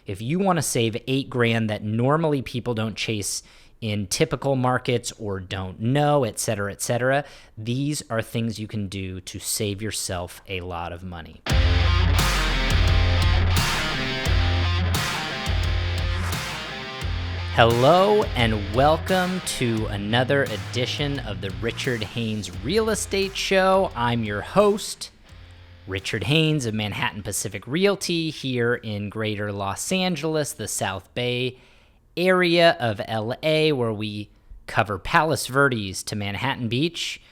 if you want to save $8,000 that normally people don't chase in typical markets or don't know, et cetera, these are things you can do to save yourself a lot of money. Hello and welcome to another edition of the Richard Haynes Real Estate Show. I'm your host, Richard Haynes of Manhattan Pacific Realty here in greater Los Angeles, the South Bay area of LA, where we cover Palos Verdes to Manhattan Beach,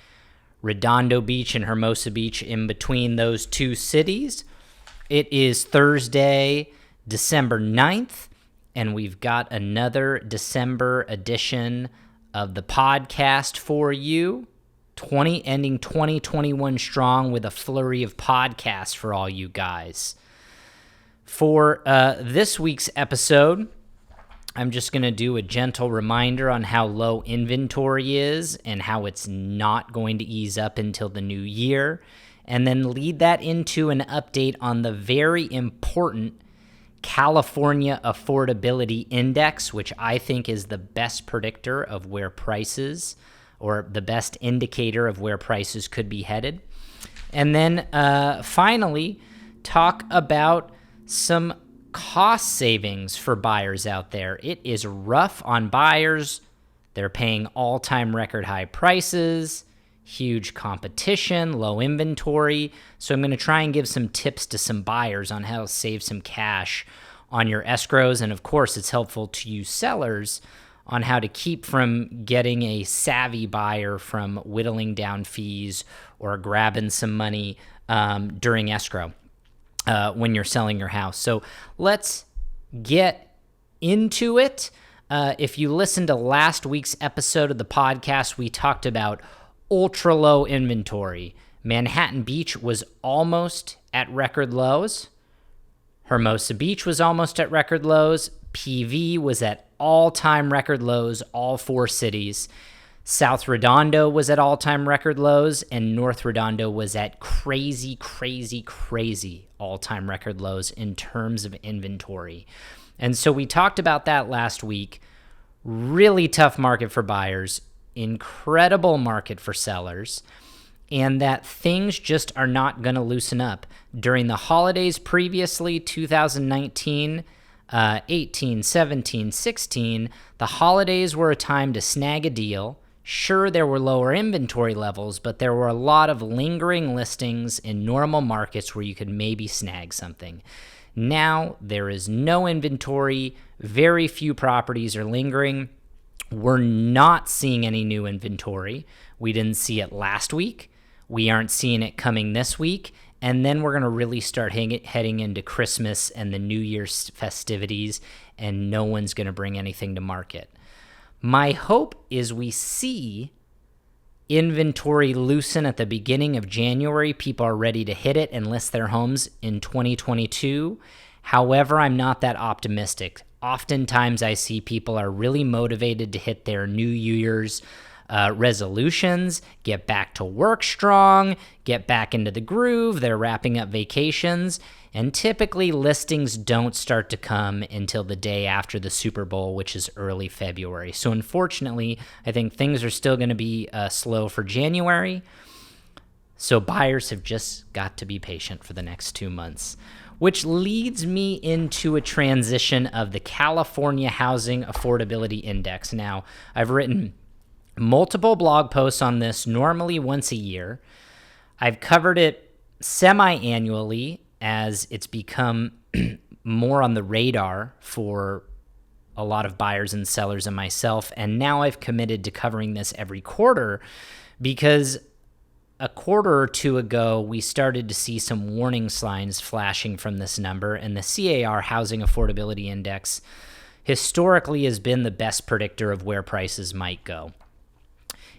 Redondo Beach and Hermosa Beach in between those two cities. It is Thursday, December 9th, and we've got another December edition of the podcast for you. Ending 2021 strong with a flurry of podcasts for all you guys. For this week's episode, I'm just going to do a gentle reminder on how low inventory is and how it's not going to ease up until the new year, and then lead that into an update on the very important California Affordability Index, which I think is the best predictor of where prices, or the best indicator of where prices could be headed. And then finally, talk about some cost savings for buyers out there. It is rough on buyers. They're paying all-time record high prices, huge competition, low inventory. So I'm going to try and give some tips to some buyers on how to save some cash on your escrows. And of course, it's helpful to you sellers on how to keep from getting a savvy buyer from whittling down fees or grabbing some money during escrow when you're selling your house. So let's get into it. If you listened to last week's episode of the podcast, we talked about ultra low inventory. Manhattan Beach was almost at record lows. Hermosa Beach was almost at record lows. PV was at all-time record lows, all four cities. South Redondo was at all-time record lows, and North Redondo was at crazy all-time record lows in terms of inventory. And so we talked about that last week. Really tough market for buyers, incredible market for sellers, and that things just are not going to loosen up. During the holidays previously, 2019, 18, 17, 16, the holidays were a time to snag a deal. Sure, there were lower inventory levels, but there were a lot of lingering listings in normal markets where you could maybe snag something. Now, there is no inventory. Very few properties are lingering. We're not seeing any new inventory. We didn't see it last week. We aren't seeing it coming this week. And then we're going to really start heading into Christmas and the New Year's festivities, and no one's going to bring anything to market. My hope is we see inventory loosen at the beginning of January. People are ready to hit it and list their homes in 2022. However, I'm not that optimistic. Oftentimes I see people are really motivated to hit their New Year's resolutions, get back to work strong, get back into the groove. They're wrapping up vacations, and typically listings don't start to come until the day after the Super Bowl, which is early February. So unfortunately, I think things are still going to be slow for January. So buyers have just got to be patient for the next 2 months, which leads me into a transition of the California Housing Affordability Index. Now, I've written multiple blog posts on this, normally once a year. I've covered it semi-annually as it's become more on the radar for a lot of buyers and sellers and myself. And now I've committed to covering this every quarter because a quarter or two ago, we started to see some warning signs flashing from this number, and the C.A.R. Housing Affordability Index historically has been the best predictor of where prices might go.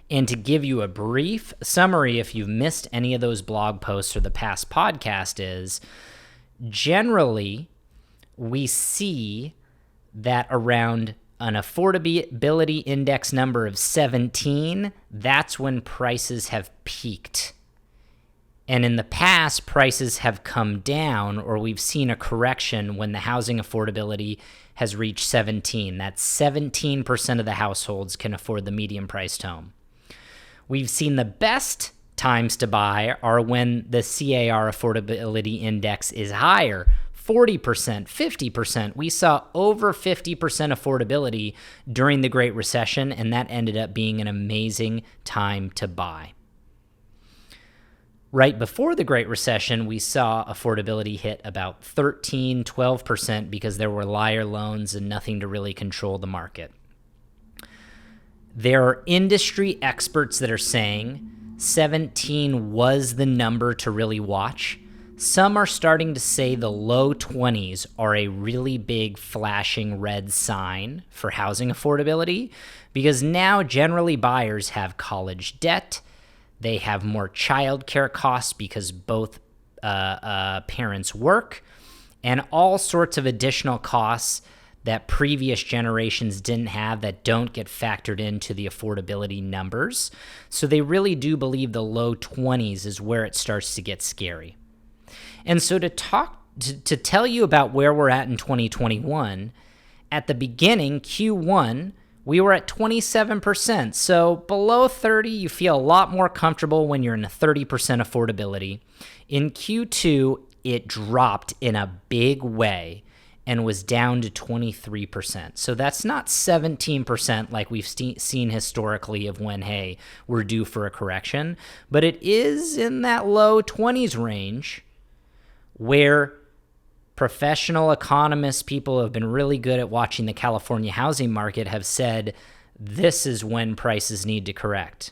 And to give you a brief summary, if you've missed any of those blog posts or the past podcast, is generally we see that around an affordability index number of 17, that's when prices have peaked. And in the past, prices have come down, or we've seen a correction when the housing affordability has reached 17. That's 17% of the households can afford the medium-priced home. We've seen the best times to buy are when the C.A.R. Affordability Index is higher, 40%, 50%. We saw over 50% affordability during the Great Recession, and that ended up being an amazing time to buy. Right before the Great Recession, we saw affordability hit about 13, 12% because there were liar loans and nothing to really control the market. There are industry experts that are saying 17 was the number to really watch. Some are starting to say the low 20s are a really big flashing red sign for housing affordability because now generally buyers have college debt. They have more childcare costs because both parents work, and all sorts of additional costs that previous generations didn't have that don't get factored into the affordability numbers. So they really do believe the low 20s is where it starts to get scary. And so to tell you about where we're at in 2021, at the beginning, Q1, we were at 27%. So below 30, you feel a lot more comfortable when you're in a 30% affordability. In Q2, it dropped in a big way and was down to 23%. So that's not 17% like we've seen historically of when, hey, we're due for a correction, but it is in that low 20s range where professional economists, people who have been really good at watching the California housing market, have said this is when prices need to correct.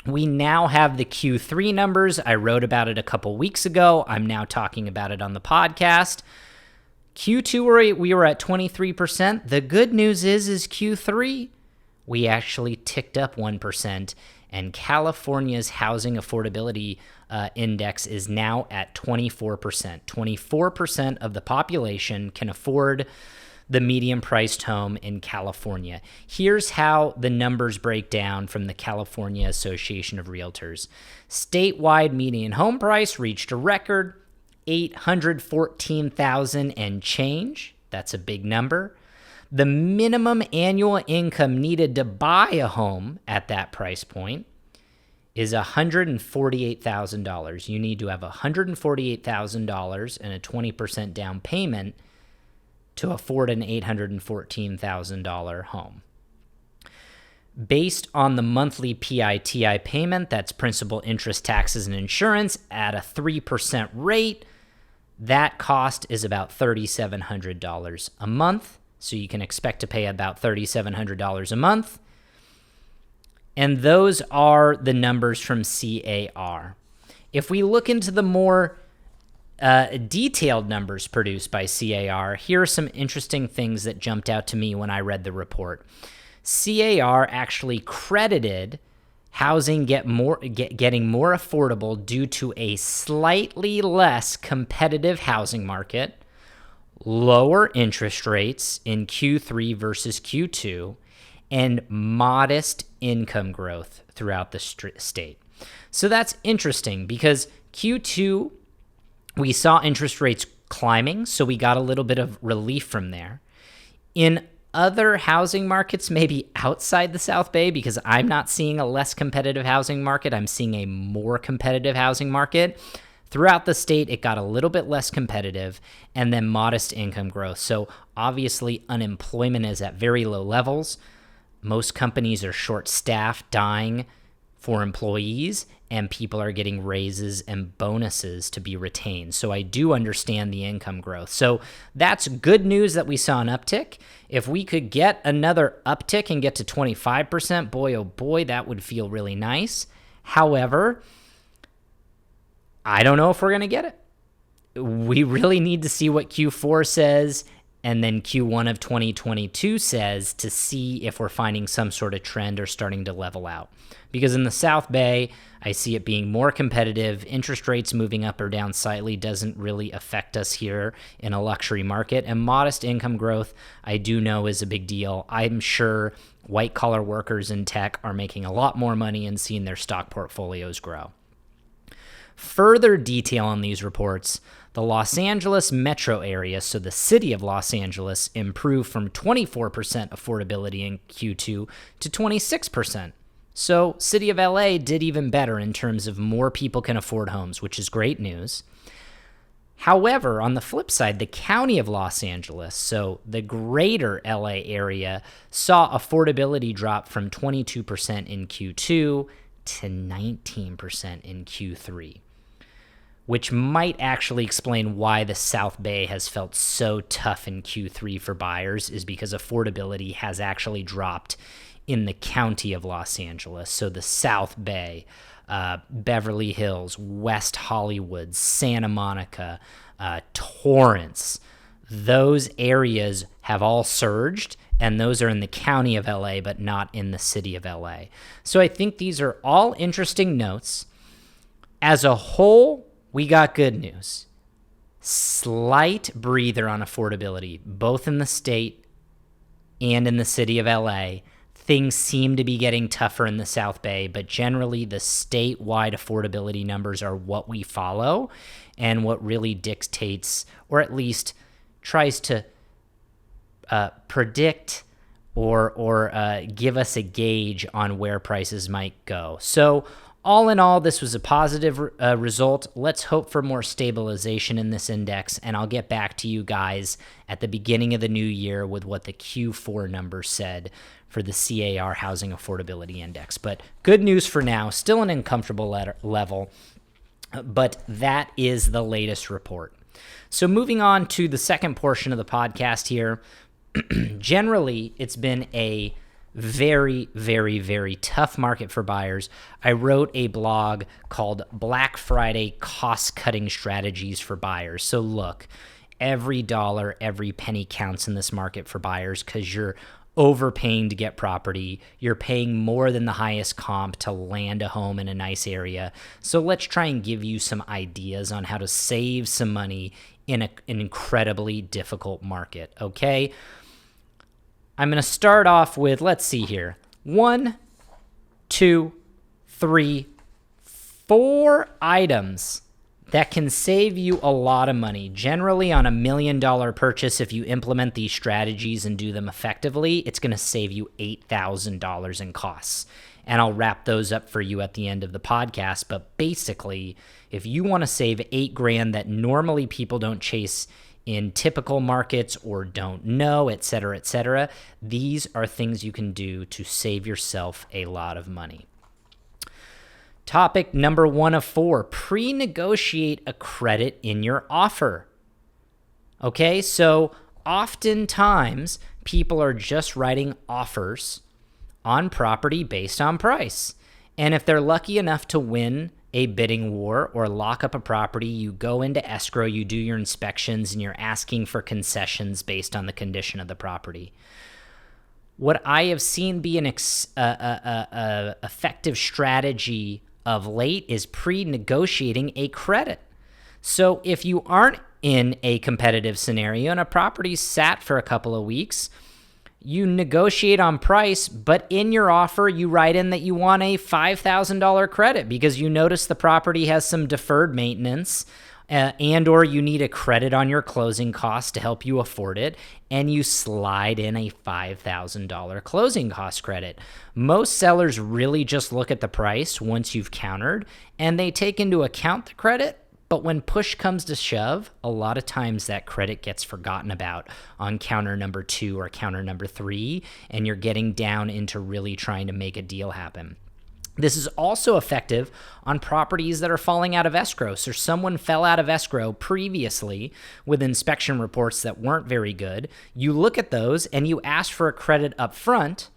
We now have the Q3 numbers. I wrote about it a couple weeks ago. I'm now talking about it on the podcast. Q2, we were at 23%. The good news is Q3, we actually ticked up 1%, and California's housing affordability index is now at 24%. 24% of the population can afford the medium-priced home in California. Here's how the numbers break down from the California Association of Realtors. Statewide median home price reached a record $814,000 and change. That's a big number. The minimum annual income needed to buy a home at that price point is $148,000. You need to have $148,000 and a 20% down payment to afford an $814,000 home. Based on the monthly PITI payment, that's principal, interest, taxes, and insurance, at a 3% rate, that cost is about $3,700 a month. So you can expect to pay about $3,700 a month. And those are the numbers from C.A.R. If we look into the more detailed numbers produced by C.A.R., here are some interesting things that jumped out to me when I read the report. C.A.R. actually credited housing getting more affordable due to a slightly less competitive housing market, lower interest rates in Q3 versus Q2, and modest income growth throughout the state. So that's interesting because Q2, we saw interest rates climbing, so we got a little bit of relief from there. In other housing markets, maybe outside the South Bay, because I'm not seeing a less competitive housing market, I'm seeing a more competitive housing market. Throughout the state, it got a little bit less competitive, and then modest income growth. So obviously, unemployment is at very low levels. Most companies are short-staffed, dying for employees, and people are getting raises and bonuses to be retained. So I do understand the income growth. So that's good news that we saw an uptick. If we could get another uptick and get to 25%, boy, oh boy, that would feel really nice. However, I don't know if we're going to get it. We really need to see what Q4 says and then Q1 of 2022 says to see if we're finding some sort of trend or starting to level out. Because in the South Bay, I see it being more competitive. Interest rates moving up or down slightly doesn't really affect us here in a luxury market. And modest income growth, I do know, is a big deal. I'm sure white-collar workers in tech are making a lot more money and seeing their stock portfolios grow. Further detail on these reports, the Los Angeles metro area, so the city of Los Angeles, improved from 24% affordability in Q2 to 26%. So city of LA did even better in terms of more people can afford homes, which is great news. However, on the flip side, the county of Los Angeles, so the greater LA area, saw affordability drop from 22% in Q2 to 19% in Q3, which might actually explain why the South Bay has felt so tough in Q3 for buyers, is because affordability has actually dropped in the county of Los Angeles. So the South Bay, Beverly Hills, West Hollywood, Santa Monica, Torrance, those areas have all surged, and those are in the county of LA, but not in the city of LA. So I think these are all interesting notes. As a whole, we got good news. Slight breather on affordability, both in the state and in the city of LA. Things seem to be getting tougher in the South Bay, but generally the statewide affordability numbers are what we follow and what really dictates, or at least tries to predict or give us a gauge on where prices might go. So all in all, this was a positive result. Let's hope for more stabilization in this index, and I'll get back to you guys at the beginning of the new year with what the Q4 numbers said for the C.A.R. Housing Affordability Index. But good news for now, still an uncomfortable level, but that is the latest report. So moving on to the second portion of the podcast here, generally it's been a very, very, very tough market for buyers. I wrote a blog called Black Friday Cost-Cutting Strategies for Buyers. So look, every dollar, every penny counts in this market for buyers because you're overpaying to get property. You're paying more than the highest comp to land a home in a nice area. So let's try and give you some ideas on how to save some money in an incredibly difficult market, okay? I'm going to start off with, let's see here, 1, 2, 3, 4 items that can save you a lot of money. Generally, on $1 million purchase, if you implement these strategies and do them effectively, it's going to save you $8,000 in costs. And I'll wrap those up for you at the end of the podcast. But basically, if you want to save $8,000 that normally people don't chase in typical markets or don't know, et cetera, these are things you can do to save yourself a lot of money. Topic number 1 of 4, pre-negotiate a credit in your offer. Okay, so oftentimes people are just writing offers on property based on price. And if they're lucky enough to win a bidding war or lock up a property, you go into escrow, you do your inspections, and you're asking for concessions based on the condition of the property. What I have seen be an effective strategy of late is pre-negotiating a credit. So if you aren't in a competitive scenario and a property's sat for a couple of weeks, you negotiate on price, but in your offer, you write in that you want a $5,000 credit because you notice the property has some deferred maintenance and or you need a credit on your closing costs to help you afford it, and you slide in a $5,000 closing cost credit. Most sellers really just look at the price once you've countered, and they take into account the credit, but when push comes to shove, a lot of times that credit gets forgotten about on counter number 2 or counter number 3, and you're getting down into really trying to make a deal happen. This is also effective on properties that are falling out of escrow. So someone fell out of escrow previously with inspection reports that weren't very good. You look at those and you ask for a credit up front,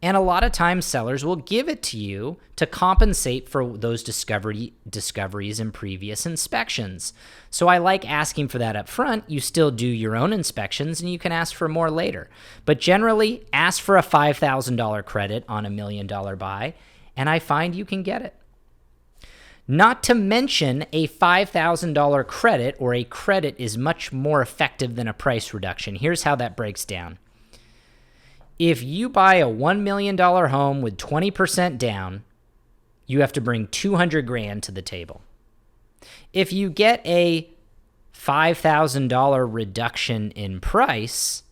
and a lot of times sellers will give it to you to compensate for those discoveries in previous inspections. So I like asking for that up front. You still do your own inspections and you can ask for more later. But generally, ask for a $5,000 credit on $1 million buy, and I find you can get it. Not to mention a $5,000 credit or a credit is much more effective than a price reduction. Here's how that breaks down. If you buy a $1 million home with 20% down, you have to bring $200,000 to the table. If you get a $5,000 reduction in price,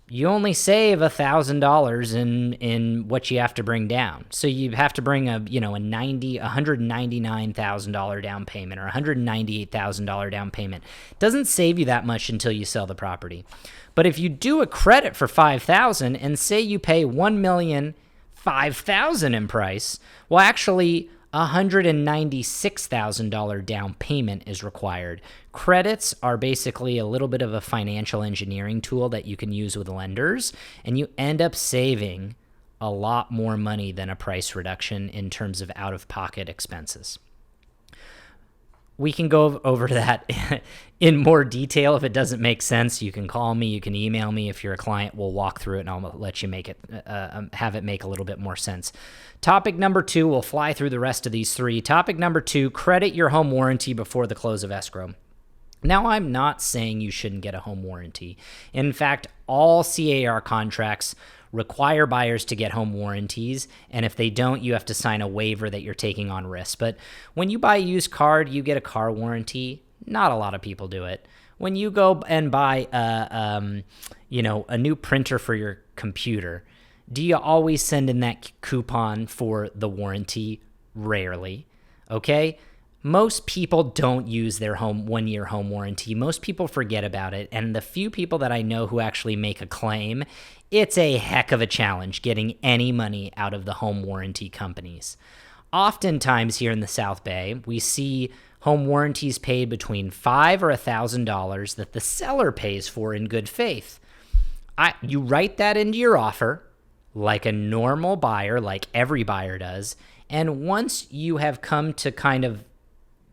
you only save $1,000 in what you have to bring down. So you have to bring $199,000 down payment or $198,000 down payment. It doesn't save you that much until you sell the property. But if you do a credit for $5,000 and say you pay $1,005,000 in price, well, actually $196,000 down payment is required. Credits are basically a little bit of a financial engineering tool that you can use with lenders, and you end up saving a lot more money than a price reduction in terms of out-of-pocket expenses. We can go over that in more detail. If it doesn't make sense, you can call me, you can email me. If you're a client, we'll walk through it and I'll let you have it make a little bit more sense. Topic number 2, we'll fly through the rest of these 3. Topic number 2, credit your home warranty before the close of escrow. Now, I'm not saying you shouldn't get a home warranty. In fact, all C.A.R. contracts require buyers to get home warranties, and if they don't, you have to sign a waiver that you're taking on risk. But when you buy a used car, you get a car warranty. Not a lot of people do it. When you go and buy a new printer for your computer, do you always send in that coupon for the warranty? Rarely. Okay? Most people don't use their 1-year home warranty. Most people forget about it. And the few people that I know who actually make a claim, it's a heck of a challenge getting any money out of the home warranty companies. Oftentimes here in the South Bay, we see home warranties paid between $500 or $1,000 that the seller pays for in good faith. You write that into your offer like a normal buyer, like every buyer does. And once you have come to kind of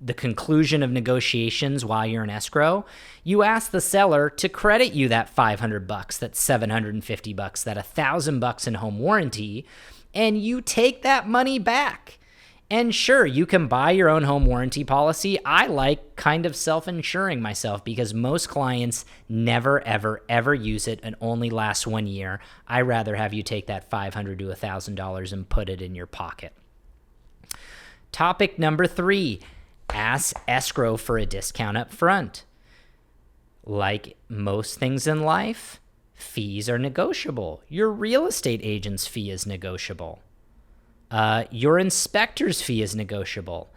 the conclusion of negotiations while you're in escrow, you ask the seller to credit you that $500, that $750, that $1,000 in home warranty, and you take that money back. And sure, you can buy your own home warranty policy. I like kind of self-insuring myself because most clients never, ever, ever use it and only lasts 1 year. I rather have you take that $500 to $1,000 and put it in your pocket. Topic number 3. Ask escrow for a discount up front. Like most things in life, fees are negotiable. Your real estate agent's fee is negotiable. Your inspector's fee is negotiable.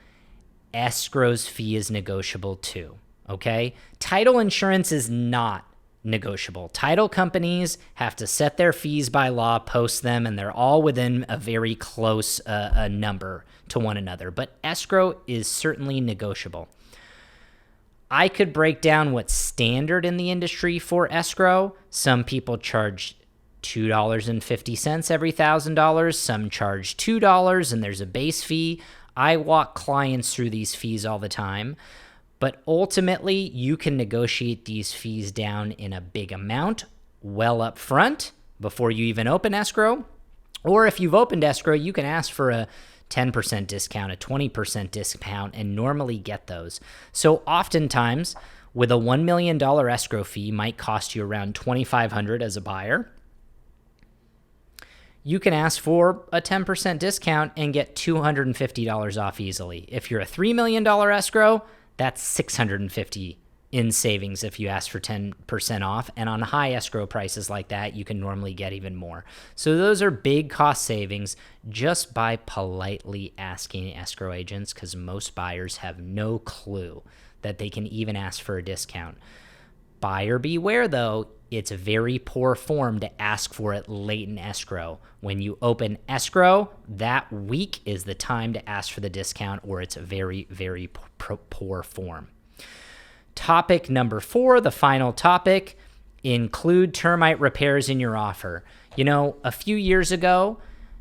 Escrow's fee is negotiable too, okay? Title insurance is not negotiable. Title companies have to set their fees by law, post them, and they're all within a very close number to one another. But escrow is certainly negotiable. I could break down what's standard in the industry for escrow. Some people charge $2.50 every $1,000. Some charge $2, and there's a base fee. I walk clients through these fees all the time. But ultimately, you can negotiate these fees down in a big amount well up front before you even open escrow. Or if you've opened escrow, you can ask for a 10% discount, a 20% discount, and normally get those. So oftentimes, with a $1 million escrow fee might cost you around $2,500 as a buyer, you can ask for a 10% discount and get $250 off easily. If you're a $3 million escrow, that's $650 in savings if you ask for 10% off. And on high escrow prices like that, you can normally get even more. So those are big cost savings just by politely asking escrow agents, because most buyers have no clue that they can even ask for a discount. Buyer beware, though. It's very poor form to ask for it late in escrow. When you open escrow, that week is the time to ask for the discount, or it's very, very poor form. Topic number 4, the final topic, include termite repairs in your offer. You know, a few years ago,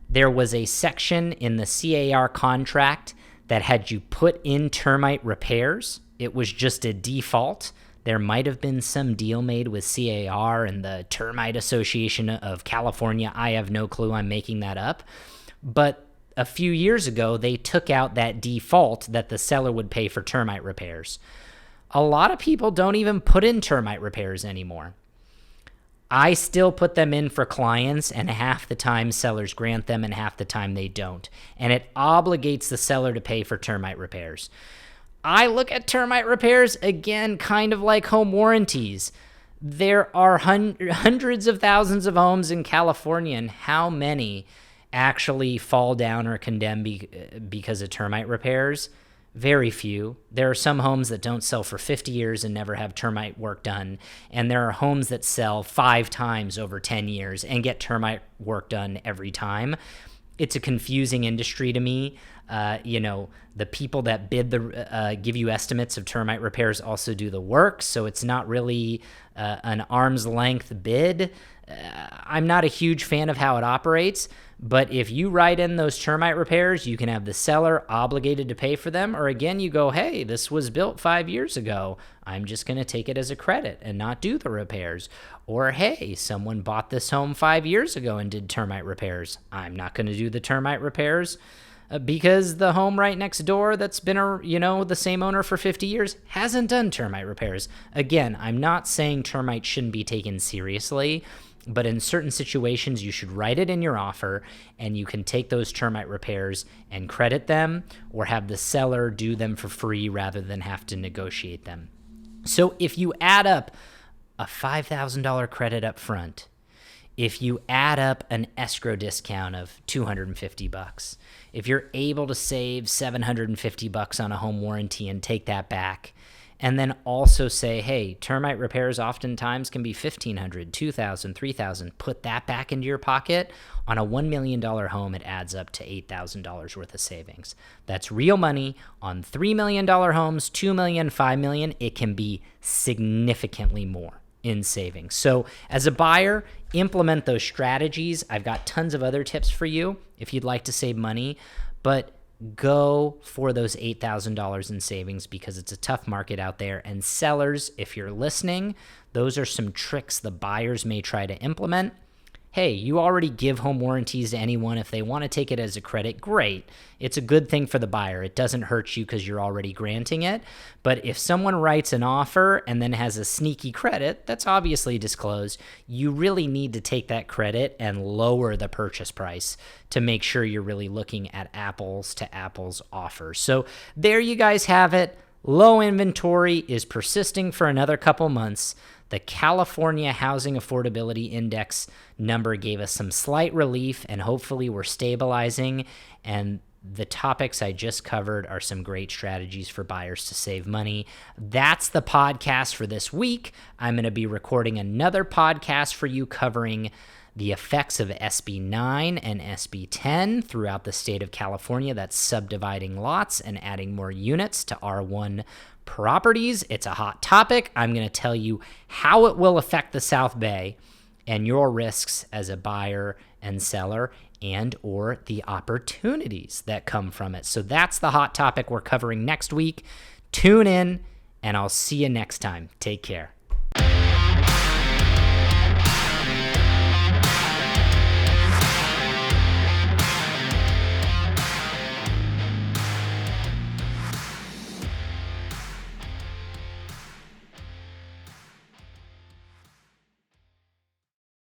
there was a section in the C.A.R. contract that had you put in termite repairs. It was just a default. There might have been some deal made with C.A.R. and the Termite Association of California. I have no clue. I'm making that up. But a few years ago, they took out that default that the seller would pay for termite repairs. A lot of people don't even put in termite repairs anymore. I still put them in for clients, and half the time sellers grant them and half the time they don't. And it obligates the seller to pay for termite repairs. I look at termite repairs, again, kind of like home warranties. There are hundreds of thousands of homes in California, and how many actually fall down or condemn because of termite repairs? Very few. There are some homes that don't sell for 50 years and never have termite work done. And there are homes that sell 5 times over 10 years and get termite work done every time. It's a confusing industry to me. The people that give you estimates of termite repairs also do the work. So it's not really an arm's length bid. I'm not a huge fan of how it operates, but if you write in those termite repairs, you can have the seller obligated to pay for them, or again, you go, hey, this was built 5 years ago. I'm just going to take it as a credit and not do the repairs. Or, hey, someone bought this home 5 years ago and did termite repairs. I'm not going to do the termite repairs because the home right next door that's been the same owner for 50 years hasn't done termite repairs. Again, I'm not saying termite shouldn't be taken seriously, but in certain situations, you should write it in your offer, and you can take those termite repairs and credit them or have the seller do them for free rather than have to negotiate them. So if you add up a $5,000 credit up front, if you add up an escrow discount of $250, if you're able to save $750 on a home warranty and take that back, and then also say, hey, termite repairs oftentimes can be $1,500, $2,000, $3,000. Put that back into your pocket. On a $1 million home, it adds up to $8,000 worth of savings. That's real money. On $3 million homes, $2 million, $5 million, it can be significantly more in savings. So as a buyer, implement those strategies. I've got tons of other tips for you if you'd like to save money, but go for those $8,000 in savings because it's a tough market out there. And sellers, if you're listening, those are some tricks the buyers may try to implement. Hey, you already give home warranties to anyone. If they want to take it as a credit, great. It's a good thing for the buyer. It doesn't hurt you because you're already granting it. But if someone writes an offer and then has a sneaky credit, that's obviously disclosed. You really need to take that credit and lower the purchase price to make sure you're really looking at apples to apples offers. So there you guys have it. Low inventory is persisting for another couple months. The California Housing Affordability Index number gave us some slight relief, and hopefully we're stabilizing. And the topics I just covered are some great strategies for buyers to save money. That's the podcast for this week. I'm going to be recording another podcast for you covering the effects of SB 9 and SB 10 throughout the state of California. That's subdividing lots and adding more units to R1 properties. It's a hot topic. I'm going to tell you how it will affect the South Bay and your risks as a buyer and seller and or the opportunities that come from it. So that's the hot topic we're covering next week. Tune in, and I'll see you next time. Take care.